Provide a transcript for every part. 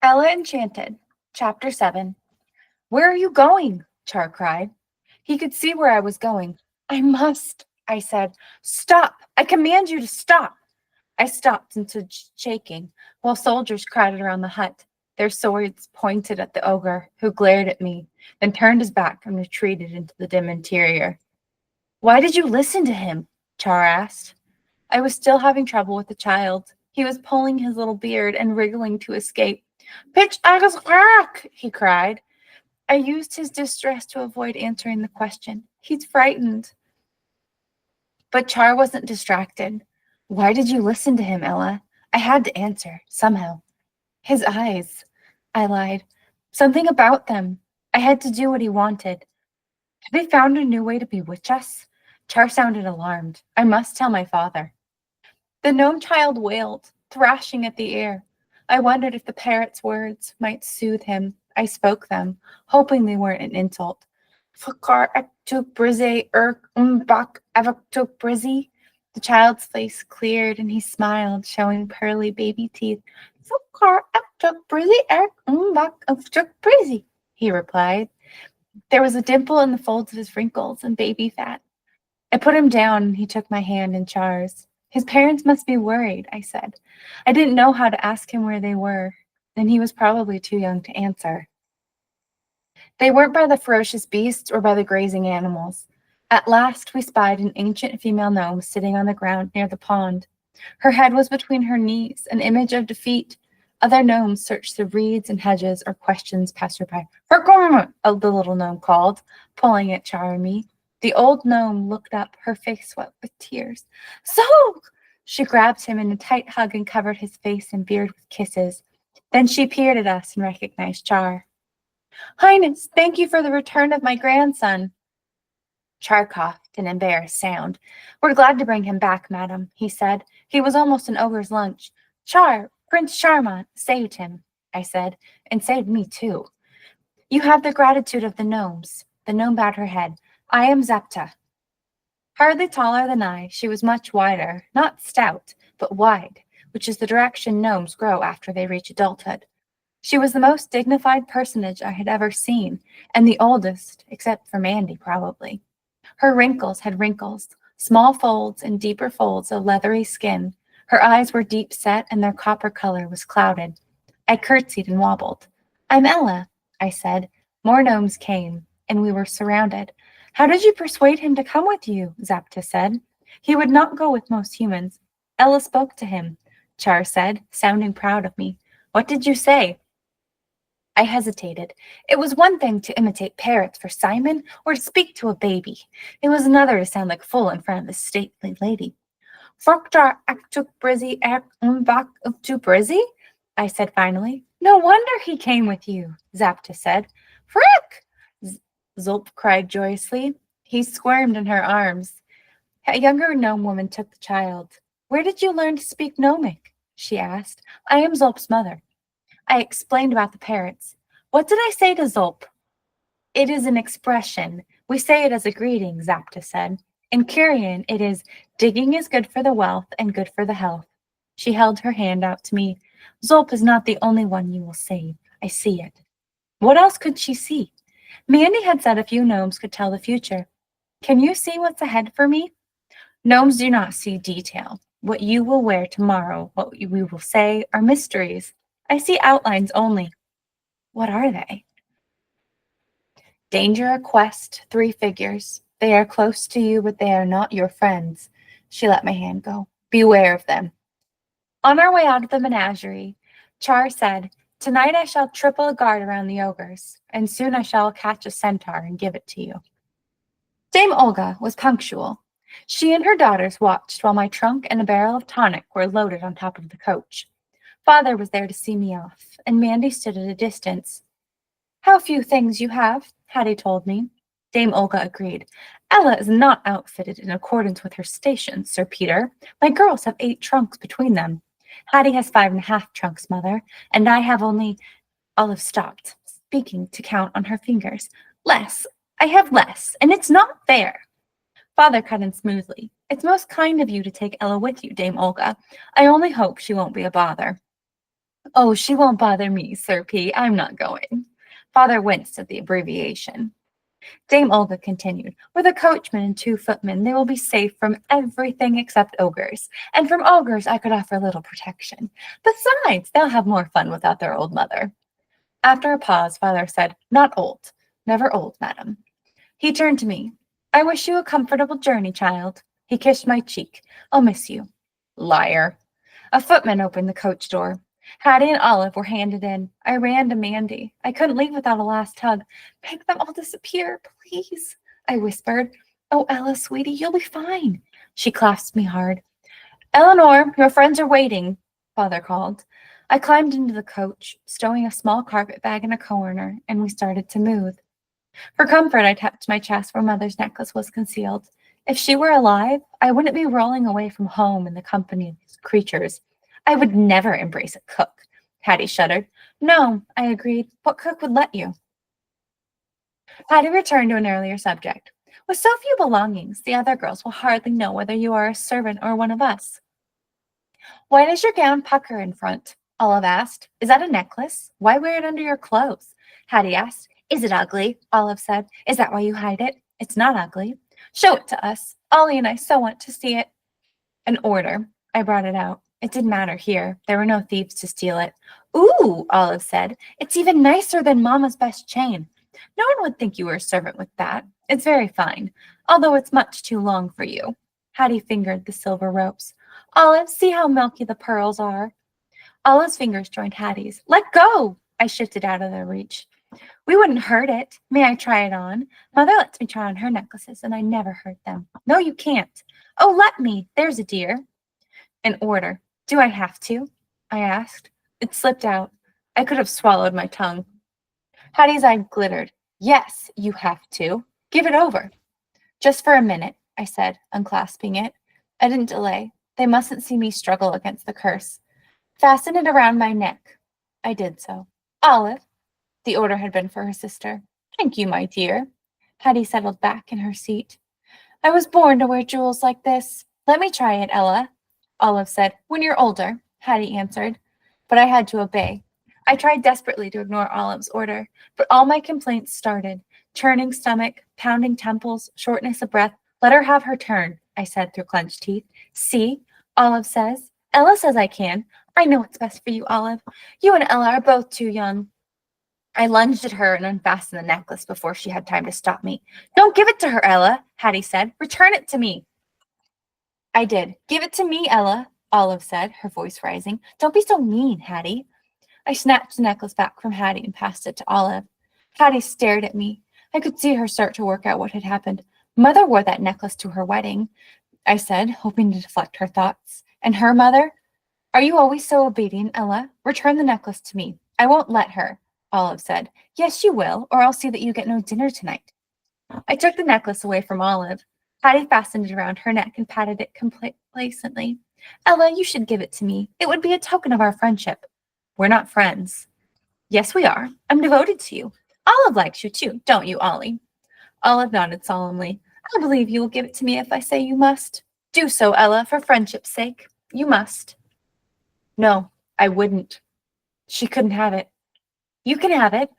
Ella Enchanted, Chapter 7. Where are you going? Char cried. He could see where I was going. I must, I said. Stop! I command you to stop! I stopped and stood shaking, while soldiers crowded around the hut, their swords pointed at the ogre, who glared at me, then turned his back and retreated into the dim interior. Why did you listen to him? Char asked. I was still having trouble with the child. He was pulling his little beard and wriggling to escape. Pitch Agus rock! He cried. I used his distress to avoid answering the question. He's frightened. But Char wasn't distracted. Why did you listen to him, Ella? I had to answer, somehow. His eyes, I lied. Something about them. I had to do what he wanted. Have they found a new way to bewitch us? Char sounded alarmed. I must tell my father. The gnome child wailed, thrashing at the air. I wondered if the parrot's words might soothe him. I spoke them, hoping they weren't an insult. Fakar ektuk brize bak avaktuk brizi. The child's face cleared and he smiled, showing pearly baby teeth. Fakar ektuk brize bak avaktuk brizi, he replied. There was a dimple in the folds of his wrinkles and baby fat. I put him down and he took my hand in Char's. His parents must be worried, I said. I didn't know how to ask him where they were, and he was probably too young to answer. They weren't by the ferocious beasts or by the grazing animals. At last we spied an ancient female gnome sitting on the ground near the pond. Her head was between her knees, an image of defeat. Other gnomes searched the reeds and hedges or questioned passerby. The little gnome called, pulling at Char and me. The old gnome looked up, her face wet with tears. Zog! She grabbed him in a tight hug and covered his face and beard with kisses. Then she peered at us and recognized Char. Highness, thank you for the return of my grandson. Char coughed an embarrassed sound. We're glad to bring him back, madam, he said. He was almost an ogre's lunch. Char, Prince Charmant, saved him, I said, and saved me too. You have the gratitude of the gnomes. The gnome bowed her head. I am Zepta. Hardly taller than I, she was much wider, not stout, but wide, which is the direction gnomes grow after they reach adulthood. She was the most dignified personage I had ever seen, and the oldest, except for Mandy, probably. Her wrinkles had wrinkles, small folds and deeper folds of leathery skin. Her eyes were deep set, and their copper color was clouded. I curtsied and wobbled. I'm Ella, I said. More gnomes came, and we were surrounded. How did you persuade him to come with you? Zapta said. He would not go with most humans. Ella spoke to him, Char said, sounding proud of me. What did you say? I hesitated. It was one thing to imitate parrots for Simon or to speak to a baby. It was another to sound like a fool in front of this stately lady. Froktar aktuk brizzy ak umbak tu brizzy? I said finally. No wonder he came with you, Zapta said. Frick! Zulp cried joyously. He squirmed in her arms. A younger gnome woman took the child. Where did you learn to speak gnomic? She asked. I am Zulp's mother. I explained about the parrots. What did I say to Zulp? It is an expression. We say it as a greeting, Zapta said. In Curian, it is, digging is good for the wealth and good for the health. She held her hand out to me. Zulp is not the only one you will save. I see it. What else could she see? Mandy had said a few gnomes could tell the future. Can you see what's ahead for me? Gnomes do not see detail. What you will wear tomorrow, what we will say, are mysteries. I see outlines only. What are they? Danger, a quest, 3 figures. They are close to you, but they are not your friends. She let my hand go. Beware of them. On our way out of the menagerie, Char said, Tonight I shall triple a guard around the ogres, and soon I shall catch a centaur and give it to you. Dame Olga was punctual. She and her daughters watched while my trunk and a barrel of tonic were loaded on top of the coach. Father was there to see me off, and Mandy stood at a distance. How few things you have, Hattie told me. Dame Olga agreed. Ella is not outfitted in accordance with her station, Sir Peter. My girls have 8 trunks between them. Hattie has 5.5 trunks, Mother, and I have only... Olive stopped, speaking to count on her fingers. Less. I have less, and it's not fair. Father cut in smoothly. It's most kind of you to take Ella with you, Dame Olga. I only hope she won't be a bother. Oh, she won't bother me, Sir P. I'm not going. Father winced at the abbreviation. Dame Olga continued, with a coachman and 2 footmen, they will be safe from everything except ogres, and from ogres I could offer little protection. Besides, they'll have more fun without their old mother. After a pause, Father said, not old, never old, madam. He turned to me. I wish you a comfortable journey, child. He kissed my cheek. I'll miss you. Liar. A footman opened the coach door. Hattie and Olive were handed in. I ran to Mandy. I couldn't leave without a last hug. Make them all disappear, please, I whispered. Oh, Ella, sweetie, you'll be fine. She clasped me hard. Eleanor, your friends are waiting, Father called. I climbed into the coach, stowing a small carpet bag in a corner, and we started to move. For comfort, I tapped my chest where Mother's necklace was concealed. If she were alive, I wouldn't be rolling away from home in the company of these creatures. I would never embrace a cook. Hattie shuddered. No, I agreed. What cook would let you? Hattie returned to an earlier subject. With so few belongings, the other girls will hardly know whether you are a servant or one of us. Why does your gown pucker in front? Olive asked. Is that a necklace? Why wear it under your clothes? Hattie asked. Is it ugly? Olive said. Is that why you hide it? It's not ugly. Show it to us. Ollie and I so want to see it. An order. I brought it out. It didn't matter here. There were no thieves to steal it. Ooh, Olive said. It's even nicer than Mama's best chain. No one would think you were a servant with that. It's very fine, although it's much too long for you. Hattie fingered the silver ropes. Olive, see how milky the pearls are. Olive's fingers joined Hattie's. Let go! I shifted out of their reach. We wouldn't hurt it. May I try it on? Mother lets me try on her necklaces, and I never hurt them. No, you can't. Oh, let me. There's a dear. An order. Do I have to? I asked. It slipped out. I could have swallowed my tongue. Hattie's eye glittered. Yes, you have to. Give it over. Just for a minute, I said, unclasping it. I didn't delay. They mustn't see me struggle against the curse. Fasten it around my neck. I did so. Olive. The order had been for her sister. Thank you, my dear. Hattie settled back in her seat. I was born to wear jewels like this. Let me try it, Ella. Olive said. When you're older, Hattie answered. But I had to obey. I tried desperately to ignore Olive's order, but all my complaints started. Churning stomach, pounding temples, shortness of breath. Let her have her turn, I said through clenched teeth. See, Olive says. Ella says I can. I know what's best for you, Olive. You and Ella are both too young. I lunged at her and unfastened the necklace before she had time to stop me. Don't give it to her, Ella, Hattie said. Return it to me. I did. Give it to me, Ella, Olive said, her voice rising. Don't be so mean, Hattie. I snatched the necklace back from Hattie and passed it to Olive. Hattie stared at me. I could see her start to work out what had happened. Mother wore that necklace to her wedding, I said, hoping to deflect her thoughts. And her mother? Are you always so obedient, Ella? Return the necklace to me. I won't let her, Olive said. Yes, you will, or I'll see that you get no dinner tonight. I took the necklace away from Olive. Hattie fastened it around her neck and patted it complacently. Ella, you should give it to me. It would be a token of our friendship. We're not friends. Yes, we are. I'm devoted to you. Olive likes you too, don't you, Ollie? Olive nodded solemnly. I believe you will give it to me if I say you must. Do so, Ella, for friendship's sake. You must. No, I wouldn't. She couldn't have it. You can have it.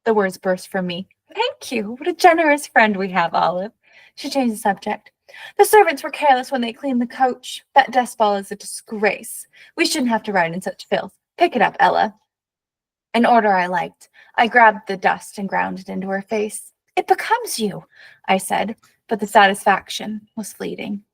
The words burst from me. Thank you. What a generous friend we have, Olive. She changed the subject. The servants were careless when they cleaned the coach. That dust ball is a disgrace. We shouldn't have to ride in such filth. Pick it up, Ella. An order I liked. I grabbed the dust and ground it into her face. It becomes you, I said, but the satisfaction was fleeting.